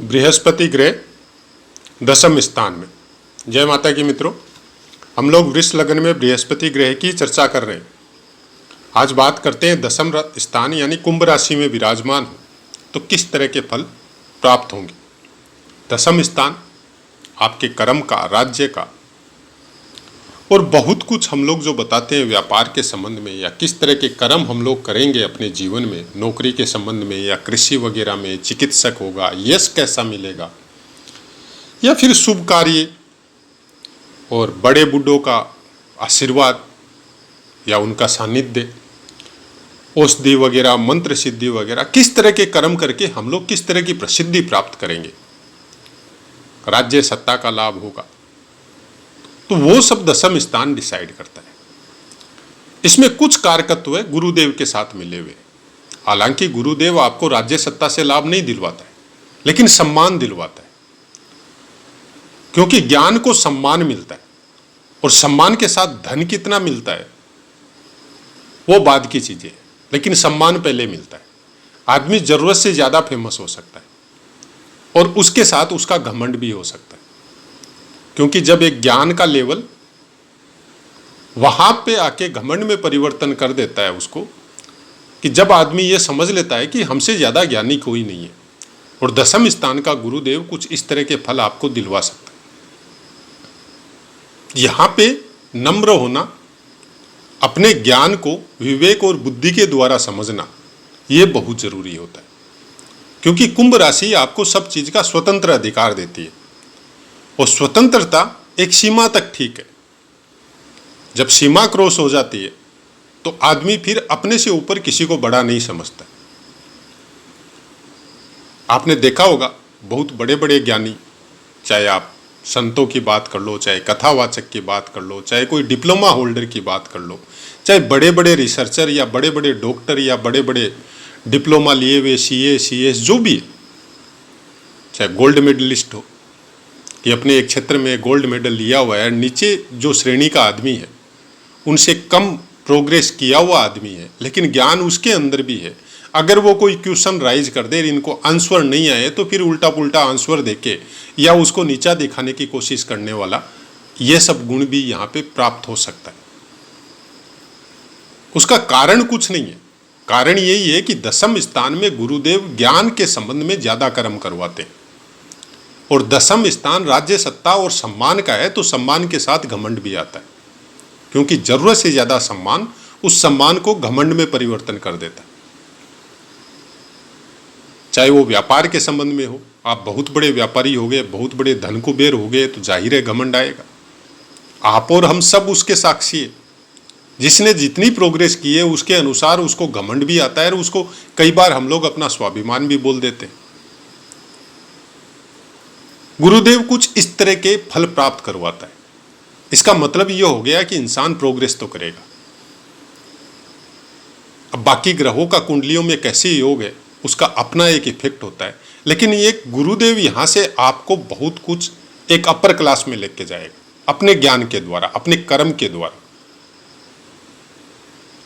बृहस्पति ग्रह दशम स्थान में। जय माता की मित्रों, हम लोग वृष लग्न में बृहस्पति ग्रह की चर्चा कर रहे हैं। आज बात करते हैं दशम स्थान यानी कुंभ राशि में विराजमान हो तो किस तरह के फल प्राप्त होंगे। दशम स्थान आपके कर्म का, राज्य का और बहुत कुछ हम लोग जो बताते हैं व्यापार के संबंध में, या किस तरह के कर्म हम लोग करेंगे अपने जीवन में, नौकरी के संबंध में या कृषि वगैरह में, चिकित्सक होगा, यश कैसा मिलेगा, या फिर शुभ कार्य और बड़े बूढ़ों का आशीर्वाद या उनका सानिध्य, औषधि वगैरह, मंत्र सिद्धि वगैरह, किस तरह के कर्म करके हम लोग किस तरह की प्रसिद्धि प्राप्त करेंगे, राज्य सत्ता का लाभ होगा, तो वो सब दशम स्थान डिसाइड करता है। इसमें कुछ कारकत्व है गुरुदेव के साथ मिले हुए। हालांकि गुरुदेव आपको राज्य सत्ता से लाभ नहीं दिलवाता है, लेकिन सम्मान दिलवाता है, क्योंकि ज्ञान को सम्मान मिलता है और सम्मान के साथ धन कितना मिलता है वो बाद की चीजें है, लेकिन सम्मान पहले मिलता है। आदमी जरूरत से ज्यादा फेमस हो सकता है और उसके साथ उसका घमंड भी हो सकता है, क्योंकि जब एक ज्ञान का लेवल वहां पे आके घमंड में परिवर्तन कर देता है उसको, कि जब आदमी ये समझ लेता है कि हमसे ज्यादा ज्ञानी कोई नहीं है, और दशम स्थान का गुरुदेव कुछ इस तरह के फल आपको दिलवा सकता है। यहां पे नम्र होना, अपने ज्ञान को विवेक और बुद्धि के द्वारा समझना, यह बहुत जरूरी होता है, क्योंकि कुंभ राशि आपको सब चीज का स्वतंत्र अधिकार देती है, और स्वतंत्रता एक सीमा तक ठीक है। जब सीमा क्रॉस हो जाती है तो आदमी फिर अपने से ऊपर किसी को बड़ा नहीं समझता। आपने देखा होगा बहुत बड़े बड़े ज्ञानी, चाहे आप संतों की बात कर लो, चाहे कथावाचक की बात कर लो, चाहे कोई डिप्लोमा होल्डर की बात कर लो, चाहे बड़े बड़े रिसर्चर या बड़े बड़े डॉक्टर या बड़े बड़े डिप्लोमा लिए हुए सीए सीएस जो भी है, चाहे गोल्ड मेडलिस्ट हो कि अपने एक क्षेत्र में गोल्ड मेडल लिया हुआ है, नीचे जो श्रेणी का आदमी है उनसे कम प्रोग्रेस किया हुआ आदमी है, लेकिन ज्ञान उसके अंदर भी है। अगर वो कोई क्वेश्चन राइज कर दे, इनको आंसर नहीं आए, तो फिर उल्टा पुल्टा आंसर देके या उसको नीचा दिखाने की कोशिश करने वाला, ये सब गुण भी यहाँ पे प्राप्त हो सकता है। उसका कारण कुछ नहीं है, कारण यही है कि दशम स्थान में गुरुदेव ज्ञान के संबंध में ज्यादा कर्म करवाते हैं, और दशम स्थान राज्य सत्ता और सम्मान का है, तो सम्मान के साथ घमंड भी आता है, क्योंकि जरूरत से ज्यादा सम्मान उस सम्मान को घमंड में परिवर्तन कर देता है। चाहे वो व्यापार के संबंध में हो, आप बहुत बड़े व्यापारी हो गए, बहुत बड़े धन कुबेर हो गए, तो जाहिर है घमंड आएगा। आप और हम सब उसके साक्षी है। जिसने जितनी प्रोग्रेस की है उसके अनुसार उसको घमंड भी आता है, और उसको कई बार हम लोग अपना स्वाभिमान भी बोल देते हैं। गुरुदेव कुछ इस तरह के फल प्राप्त करवाता है। इसका मतलब यह हो गया कि इंसान प्रोग्रेस तो करेगा। अब बाकी ग्रहों का कुंडलियों में कैसे योग है उसका अपना एक इफेक्ट होता है, लेकिन ये गुरुदेव यहां से आपको बहुत कुछ एक अपर क्लास में लेके जाएगा अपने ज्ञान के द्वारा, अपने कर्म के द्वारा।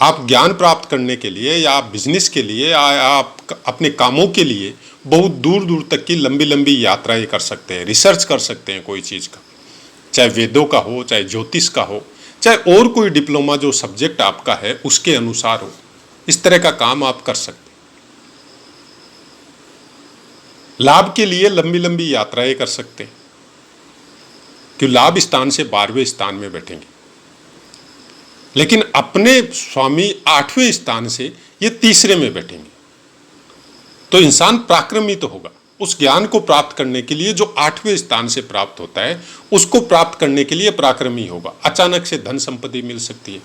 आप ज्ञान प्राप्त करने के लिए या आप बिजनेस के लिए या आप अपने कामों के लिए बहुत दूर दूर तक की लंबी लंबी यात्राएं कर सकते हैं, रिसर्च कर सकते हैं कोई चीज का, चाहे वेदों का हो, चाहे ज्योतिष का हो, चाहे और कोई डिप्लोमा जो सब्जेक्ट आपका है उसके अनुसार हो। इस तरह का काम आप कर सकते हैं। लाभ के लिए लंबी लंबी यात्राएं कर सकते हैं, कि लाभ स्थान से 12वें स्थान में बैठेंगे, लेकिन अपने स्वामी 8वें स्थान से ये तीसरे में बैठेंगे, तो इंसान पराक्रमी तो होगा। उस ज्ञान को प्राप्त करने के लिए जो 8वें स्थान से प्राप्त होता है उसको प्राप्त करने के लिए पराक्रमी होगा। अचानक से धन संपत्ति मिल सकती है,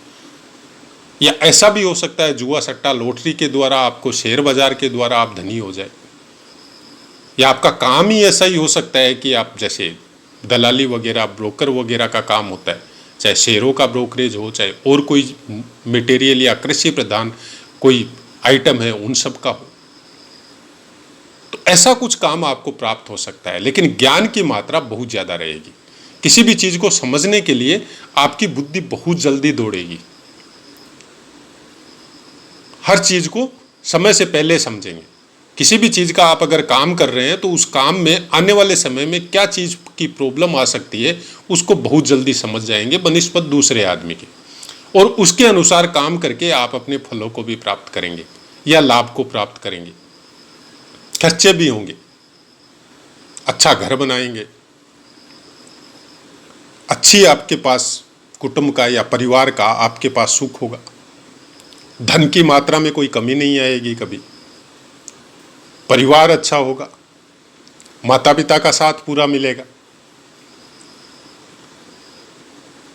या ऐसा भी हो सकता है जुआ सट्टा लॉटरी के द्वारा, आपको शेयर बाजार के द्वारा आप धनी हो जाए, या आपका काम ही ऐसा ही हो सकता है कि आप जैसे दलाली वगैरह, ब्रोकर वगैरह का काम होता है, चाहे शेयरों का ब्रोकरेज हो, चाहे और कोई मटेरियल या कृषि प्रधान कोई आइटम है उन सब का हो, तो ऐसा कुछ काम आपको प्राप्त हो सकता है। लेकिन ज्ञान की मात्रा बहुत ज्यादा रहेगी। किसी भी चीज को समझने के लिए आपकी बुद्धि बहुत जल्दी दौड़ेगी, हर चीज को समय से पहले समझेंगे। किसी भी चीज़ का आप अगर काम कर रहे हैं तो उस काम में आने वाले समय में क्या चीज़ की प्रॉब्लम आ सकती है उसको बहुत जल्दी समझ जाएंगे बनिस्बत दूसरे आदमी के, और उसके अनुसार काम करके आप अपने फलों को भी प्राप्त करेंगे या लाभ को प्राप्त करेंगे। खर्चे भी होंगे, अच्छा घर बनाएंगे, अच्छी आपके पास कुटुंब का या परिवार का आपके पास सुख होगा, धन की मात्रा में कोई कमी नहीं आएगी कभी, परिवार अच्छा होगा, माता पिता का साथ पूरा मिलेगा।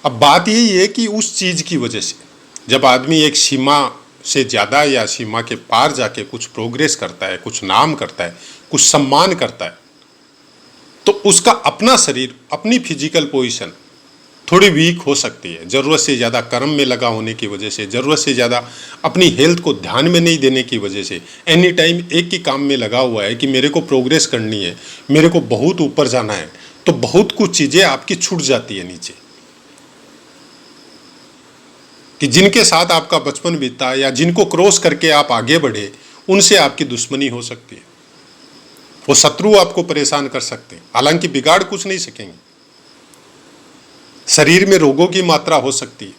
अब बात यही है कि उस चीज की वजह से जब आदमी एक सीमा से ज्यादा या सीमा के पार जाके कुछ प्रोग्रेस करता है, कुछ नाम करता है, कुछ सम्मान करता है, तो उसका अपना शरीर, अपनी फिजिकल पोजीशन थोड़ी वीक हो सकती है। जरूरत से ज़्यादा कर्म में लगा होने की वजह से, जरूरत से ज़्यादा अपनी हेल्थ को ध्यान में नहीं देने की वजह से, एनी टाइम एक ही काम में लगा हुआ है कि मेरे को प्रोग्रेस करनी है, मेरे को बहुत ऊपर जाना है, तो बहुत कुछ चीज़ें आपकी छूट जाती है नीचे। कि जिनके साथ आपका बचपन बीता या जिनको क्रॉस करके आप आगे बढ़े, उनसे आपकी दुश्मनी हो सकती है, वो शत्रु आपको परेशान कर सकते हैं, हालांकि बिगाड़ कुछ नहीं सकेंगे। शरीर में रोगों की मात्रा हो सकती है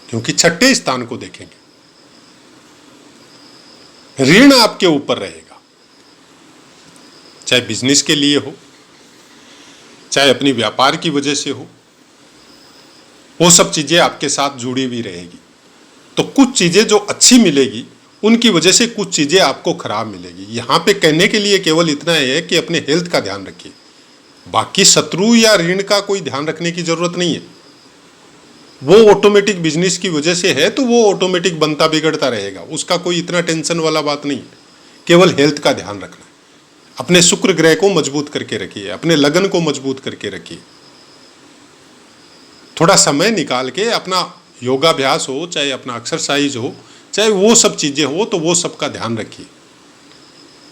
क्योंकि छठे स्थान को देखेंगे। ऋण आपके ऊपर रहेगा, चाहे बिजनेस के लिए हो, चाहे अपनी व्यापार की वजह से हो, वो सब चीजें आपके साथ जुड़ी हुई रहेगी। तो कुछ चीजें जो अच्छी मिलेगी उनकी वजह से कुछ चीजें आपको खराब मिलेगी। यहां पे कहने के लिए केवल इतना है कि अपने हेल्थ का ध्यान रखिए, बाकी शत्रु या ऋण का कोई ध्यान रखने की जरूरत नहीं है। वो ऑटोमेटिक बिजनेस की वजह से है तो वो ऑटोमेटिक बनता बिगड़ता रहेगा, उसका कोई इतना टेंशन वाला बात नहीं है। केवल हेल्थ का ध्यान रखना है, अपने शुक्र ग्रह को मजबूत करके रखिए, अपने लगन को मजबूत करके रखिए। थोड़ा समय निकाल के अपना योगाभ्यास हो, चाहे अपना एक्सरसाइज हो, चाहे वो सब चीजें हो, तो वो सब का ध्यान रखिए।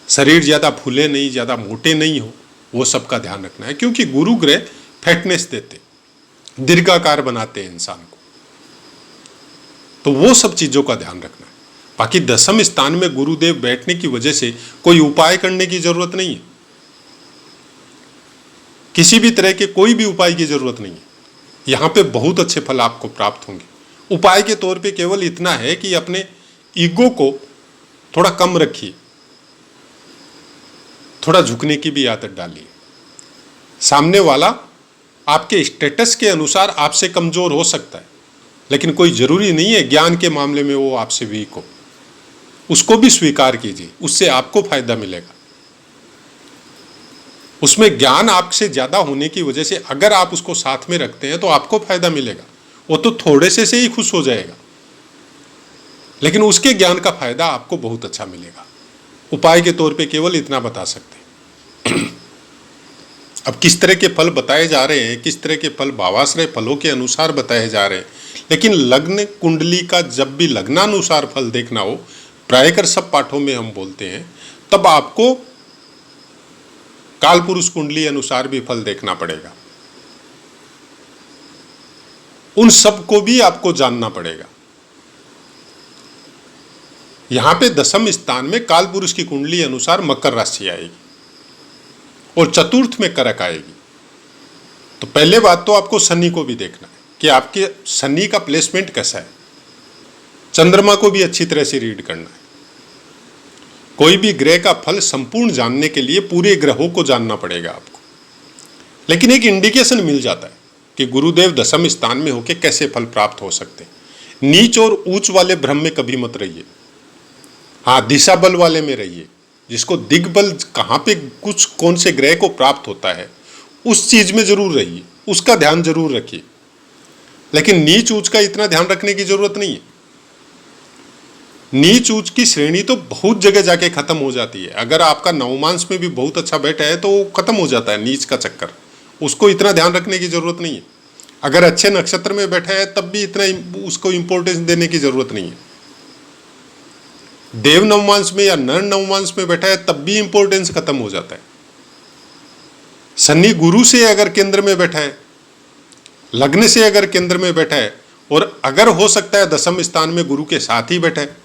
शरीर ज्यादा फूले नहीं, ज्यादा मोटे नहीं हो, वो सब का ध्यान रखना है, क्योंकि गुरु ग्रह फिटनेस देते, दीर्घाकार बनाते हैं इंसान को, तो वो सब चीजों का ध्यान रखना है। बाकी दसम स्थान में गुरुदेव बैठने की वजह से कोई उपाय करने की जरूरत नहीं है, किसी भी तरह के कोई भी उपाय की जरूरत नहीं है। यहां पे बहुत अच्छे फल आपको प्राप्त होंगे। उपाय के तौर पे केवल इतना है कि अपने ईगो को थोड़ा कम रखिए, थोड़ा झुकने की भी आदत डालिए। सामने वाला आपके स्टेटस के अनुसार आपसे कमजोर हो सकता है, लेकिन कोई जरूरी नहीं है ज्ञान के मामले में वो आपसे वीक हो, उसको भी स्वीकार कीजिए, उससे आपको फायदा मिलेगा। उसमें ज्ञान आपसे ज्यादा होने की वजह से अगर आप उसको साथ में रखते हैं तो आपको फायदा मिलेगा। वो तो थोड़े से ही खुश हो जाएगा, लेकिन उसके ज्ञान का फायदा आपको बहुत अच्छा मिलेगा। उपाय के तौर पे केवल इतना बता सकते हैं। अब किस तरह के फल बताए जा रहे हैं, किस तरह के फल भावाश्रय फलों के अनुसार बताए जा रहे हैं, लेकिन लग्न कुंडली का जब भी लग्नानुसार फल देखना हो, प्रायकर सब पाठों में हम बोलते हैं, तब आपको काल पुरुष कुंडली अनुसार भी फल देखना पड़ेगा। उन सब को भी आपको जानना पड़ेगा। यहां पे दसम स्थान में काल पुरुष की कुंडली अनुसार मकर राशि आएगी और चतुर्थ में करक आएगी। तो पहले बात तो आपको शनि को भी देखना है कि आपके शनि का प्लेसमेंट कैसा है। चंद्रमा को भी अच्छी तरह से रीड करना है। कोई भी ग्रह का फल संपूर्ण जानने के लिए पूरे ग्रहों को जानना पड़ेगा आपको, लेकिन एक इंडिकेशन मिल जाता है कि गुरुदेव दसम स्थान में होकर कैसे फल प्राप्त हो सकते हैं। नीच और ऊंच वाले भ्रम में कभी मत रहिए, हाँ दिशा बल वाले में रहिए, जिसको दिग्बल कहाँ पे कुछ कौन से ग्रह को प्राप्त होता है उस चीज में जरूर रहिए, उसका ध्यान जरूर रखिए। लेकिन नीच ऊंच का इतना ध्यान रखने की जरूरत नहीं है। नीच ऊंच की श्रेणी तो बहुत जगह जाके खत्म हो जाती है। अगर आपका नवमांश में भी बहुत अच्छा बैठा है तो वो खत्म हो जाता है नीच का चक्कर, उसको इतना ध्यान रखने की जरूरत नहीं है। अगर अच्छे नक्षत्र में बैठा है तब भी इतना उसको इंपॉर्टेंस देने की जरूरत नहीं है। देव नवमांश में या नर नवमांश में बैठा है तब भी इंपॉर्टेंस खत्म हो जाता है। शनि गुरु से अगर केंद्र में बैठा है, लग्न से अगर केंद्र में बैठा है, और अगर हो सकता है दसम स्थान में गुरु के साथ ही बैठा है,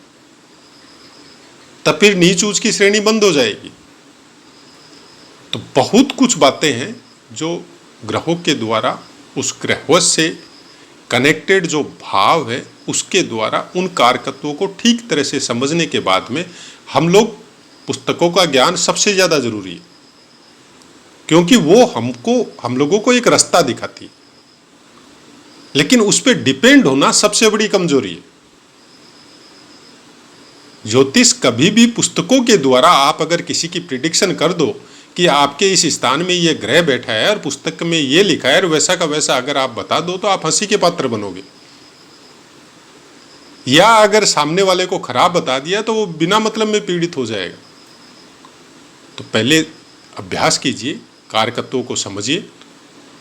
तब फिर नीच ऊंच की श्रेणी बंद हो जाएगी। तो बहुत कुछ बातें हैं जो ग्रहों के द्वारा उस ग्रहवश से कनेक्टेड जो भाव है उसके द्वारा उन कारकत्वों को ठीक तरह से समझने के बाद में हम लोग पुस्तकों का ज्ञान सबसे ज़्यादा जरूरी है, क्योंकि वो हम लोगों को एक रास्ता दिखाती है, लेकिन उस पर डिपेंड होना सबसे बड़ी कमजोरी है। ज्योतिष कभी भी पुस्तकों के द्वारा आप अगर किसी की प्रिडिक्शन कर दो कि आपके इस स्थान में ये ग्रह बैठा है और पुस्तक में ये लिखा है और वैसा का वैसा अगर आप बता दो तो आप हंसी के पात्र बनोगे। या अगर सामने वाले को खराब बता दिया तो वो बिना मतलब में पीड़ित हो जाएगा। तो पहले अभ्यास कीजिए, कारकत्वों को समझिए,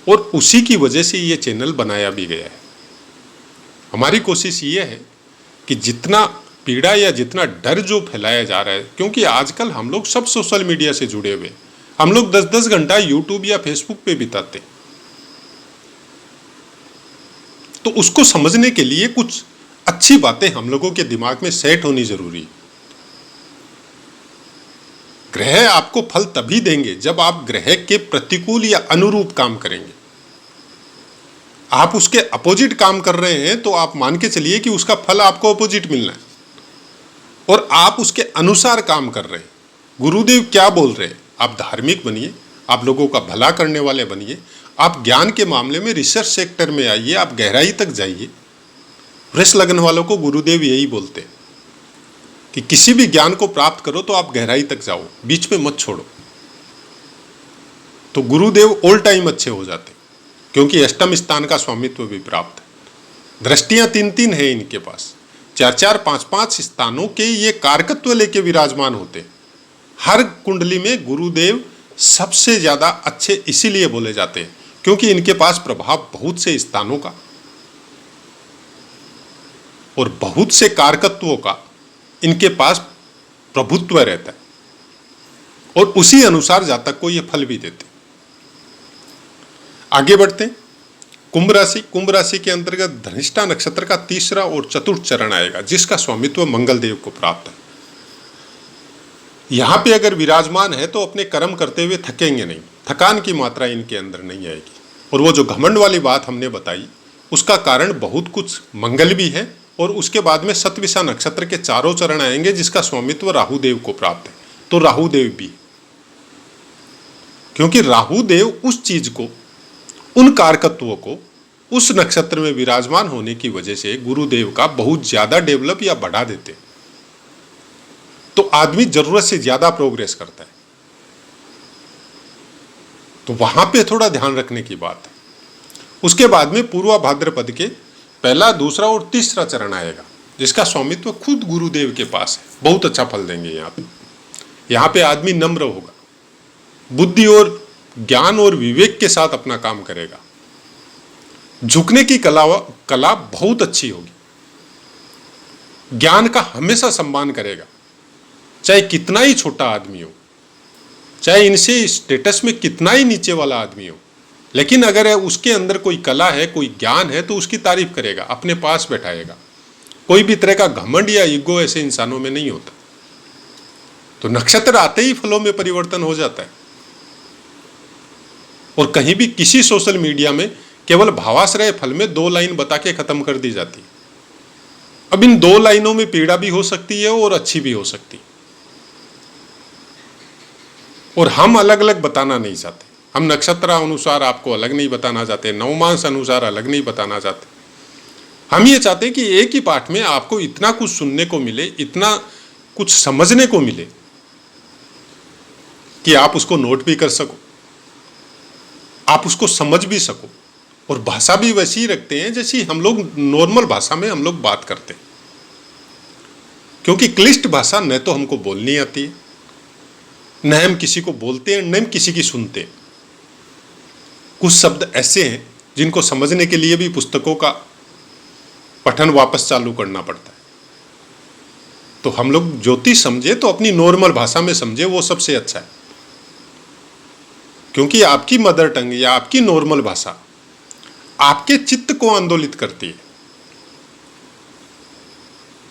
और उसी की वजह से ये चैनल बनाया भी गया है। हमारी कोशिश ये है कि जितना पीड़ा या जितना डर जो फैलाया जा रहा है, क्योंकि आजकल हम लोग सब सोशल मीडिया से जुड़े हुए, हम लोग 10-10 घंटा यूट्यूब या फेसबुक पे बिताते, तो उसको समझने के लिए कुछ अच्छी बातें हम लोगों के दिमाग में सेट होनी जरूरी है। ग्रह आपको फल तभी देंगे जब आप ग्रह के प्रतिकूल या अनुरूप काम करेंगे। आप उसके अपोजिट काम कर रहे हैं तो आप मान के चलिए कि उसका फल आपको अपोजिट मिलना है, और आप उसके अनुसार काम कर रहे हैं। गुरुदेव क्या बोल रहे हैं, आप धार्मिक बनिए, आप लोगों का भला करने वाले बनिए, आप ज्ञान के मामले में रिसर्च सेक्टर में आइए, आप गहराई तक जाइए। वृष लगन वालों को गुरुदेव यही बोलते हैं कि किसी भी ज्ञान को प्राप्त करो तो आप गहराई तक जाओ, बीच में मत छोड़ो। तो गुरुदेव ऑल टाइम अच्छे हो जाते, क्योंकि अष्टम स्थान का स्वामित्व भी प्राप्त है। दृष्टियां 3-3 है इनके पास, 4-4, 5-5 स्थानों के ये कारकत्व लेके विराजमान होते। हर कुंडली में गुरुदेव सबसे ज्यादा अच्छे इसीलिए बोले जाते हैं क्योंकि इनके पास प्रभाव बहुत से स्थानों का और बहुत से कारकत्वों का इनके पास प्रभुत्व रहता है, और उसी अनुसार जातक को ये फल भी देते। आगे बढ़ते हैं। कुंभ राशि के अंतर्गत धनिष्ठा नक्षत्र का 3रा और 4th चरण आएगा, जिसका स्वामित्व मंगल देव को प्राप्त है। यहां पे अगर विराजमान है तो अपने कर्म करते हुए थकेंगे नहीं, थकान की मात्रा इनके अंदर नहीं आएगी। और वो जो घमंड वाली बात हमने बताई उसका कारण बहुत कुछ मंगल भी है, और उसके बाद में सतविषा नक्षत्र के 4 चरण आएंगे जिसका स्वामित्व राहु देव को प्राप्त है। तो राहु देव भी, क्योंकि राहु देव उस चीज को, उन कारकत्वों को उस नक्षत्र में विराजमान होने की वजह से गुरुदेव का बहुत ज्यादा डेवलप या बढ़ा देते, तो आदमी जरूरत से ज्यादा प्रोग्रेस करता है। तो वहां पे थोड़ा ध्यान रखने की बात है। उसके बाद में पूर्वा भाद्रपद के 1, 2 और 3रा चरण आएगा, जिसका स्वामित्व खुद गुरुदेव के पास है। बहुत अच्छा फल देंगे यहाँ पे आदमी नम्र होगा, बुद्धि और ज्ञान और विवेक के साथ अपना काम करेगा, झुकने की कला बहुत अच्छी होगी, ज्ञान का हमेशा सम्मान करेगा, चाहे कितना ही छोटा आदमी हो, चाहे इनसे स्टेटस में कितना ही नीचे वाला आदमी हो, लेकिन अगर उसके अंदर कोई कला है, कोई ज्ञान है तो उसकी तारीफ करेगा, अपने पास बैठाएगा। कोई भी तरह का घमंड या ईगो ऐसे इंसानों में नहीं होता। तो नक्षत्र आते ही फलों में परिवर्तन हो जाता है। और कहीं भी किसी सोशल मीडिया में केवल भावाश्रय फल में 2 लाइन बता के खत्म कर दी जाती है। अब इन 2 लाइनों में पीड़ा भी हो सकती है और अच्छी भी हो सकती है, और हम अलग अलग बताना नहीं चाहते। हम नक्षत्र अनुसार आपको अलग नहीं बताना चाहते, नवमांश अनुसार अलग नहीं बताना चाहते। हम ये चाहते हैं कि एक ही पाठ में आपको इतना कुछ सुनने को मिले, इतना कुछ समझने को मिले कि आप उसको नोट भी कर सको, आप उसको समझ भी सको, और भाषा भी वैसी ही रखते हैं जैसी हम लोग नॉर्मल भाषा में हम लोग बात करते हैं। क्योंकि क्लिष्ट भाषा न तो हमको बोलनी आती है, न हम किसी को बोलते हैं, न हम किसी की सुनते हैं। कुछ शब्द ऐसे हैं जिनको समझने के लिए भी पुस्तकों का पठन वापस चालू करना पड़ता है। तो हम लोग ज्योतिष समझे तो अपनी नॉर्मल भाषा में समझे, वो सबसे अच्छा है। क्योंकि आपकी मदर टंग या आपकी नॉर्मल भाषा आपके चित्त को आंदोलित करती है,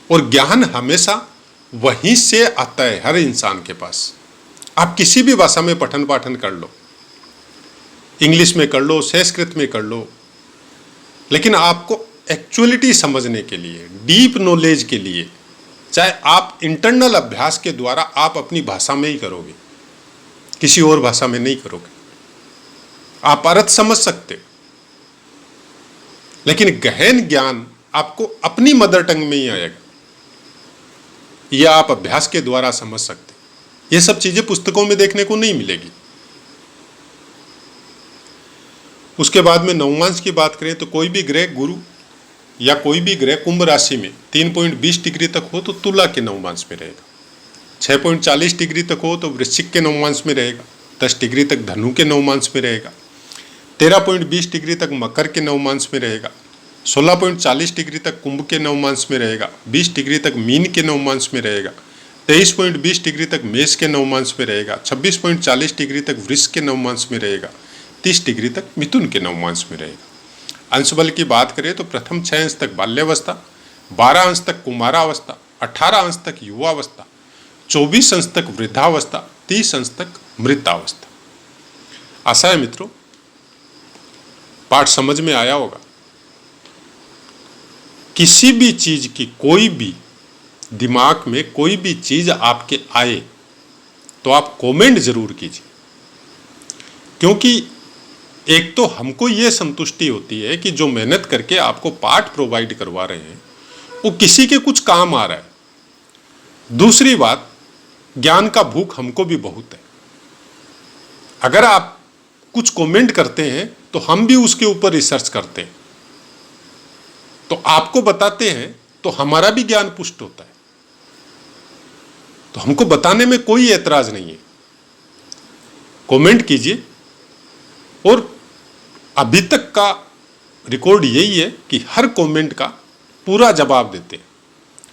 और ज्ञान हमेशा वहीं से आता है हर इंसान के पास। आप किसी भी भाषा में पठन पाठन कर लो, इंग्लिश में कर लो, संस्कृत में कर लो, लेकिन आपको एक्चुअलिटी समझने के लिए, डीप नॉलेज के लिए, चाहे आप इंटरनल अभ्यास के द्वारा आप अपनी भाषा में ही करोगे, किसी और भाषा में नहीं करोगे। आप अर्थ समझ सकते, लेकिन गहन ज्ञान आपको अपनी मदर टंग में ही आएगा, यह आप अभ्यास के द्वारा समझ सकते। ये सब चीजें पुस्तकों में देखने को नहीं मिलेगी। उसके बाद में नवमांश की बात करें तो कोई भी ग्रह गुरु या कोई भी ग्रह कुंभ राशि में 3.20 डिग्री तक हो तो तुला के नवमांश में रहेगा, 6.40 डिग्री तक हो तो वृश्चिक के नवमांश में रहेगा, 10 डिग्री तक धनु के नवमांश में रहेगा, 13.20 डिग्री तक मकर के नवमांश में रहेगा, 16.40 डिग्री तक कुंभ के नवमांश में रहेगा, 20 डिग्री तक मीन के नवमांश में रहेगा, 23.20 डिग्री तक मेष के नवमांश में रहेगा, 26.40 डिग्री तक वृष के नवमांश में रहेगा, 30 डिग्री तक मिथुन के नवमांश में रहेगा। अंश बल की बात करें तो प्रथम 6 अंश तक बाल्यावस्था, 12 अंश तक कुमारावस्था, 18 अंश तक युवावस्था, 24 अंश तक वृद्धावस्था, 30 अंश तक मृतावस्था। आशा है मित्रों पाठ समझ में आया होगा। किसी भी चीज की, कोई भी दिमाग में कोई भी चीज आपके आए तो आप कमेंट जरूर कीजिए, क्योंकि एक तो हमको ये संतुष्टि होती है कि जो मेहनत करके आपको पाठ प्रोवाइड करवा रहे हैं वो किसी के कुछ काम आ रहा है। दूसरी बात, ज्ञान का भूख हमको भी बहुत है। अगर आप कुछ कमेंट करते हैं तो हम भी उसके ऊपर रिसर्च करते हैं, तो आपको बताते हैं तो हमारा भी ज्ञान पुष्ट होता है। तो हमको बताने में कोई ऐतराज नहीं है, कमेंट कीजिए। और अभी तक का रिकॉर्ड यही है कि हर कमेंट का पूरा जवाब देते हैं,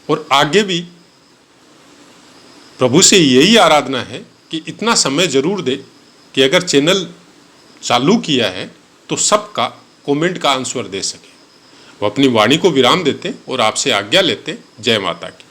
और आगे भी प्रभु से यही आराधना है कि इतना समय जरूर दे कि अगर चैनल चालू किया है तो सबका कमेंट का आंसर दे सके। वो अपनी वाणी को विराम देते और आपसे आज्ञा लेते। जय माता की।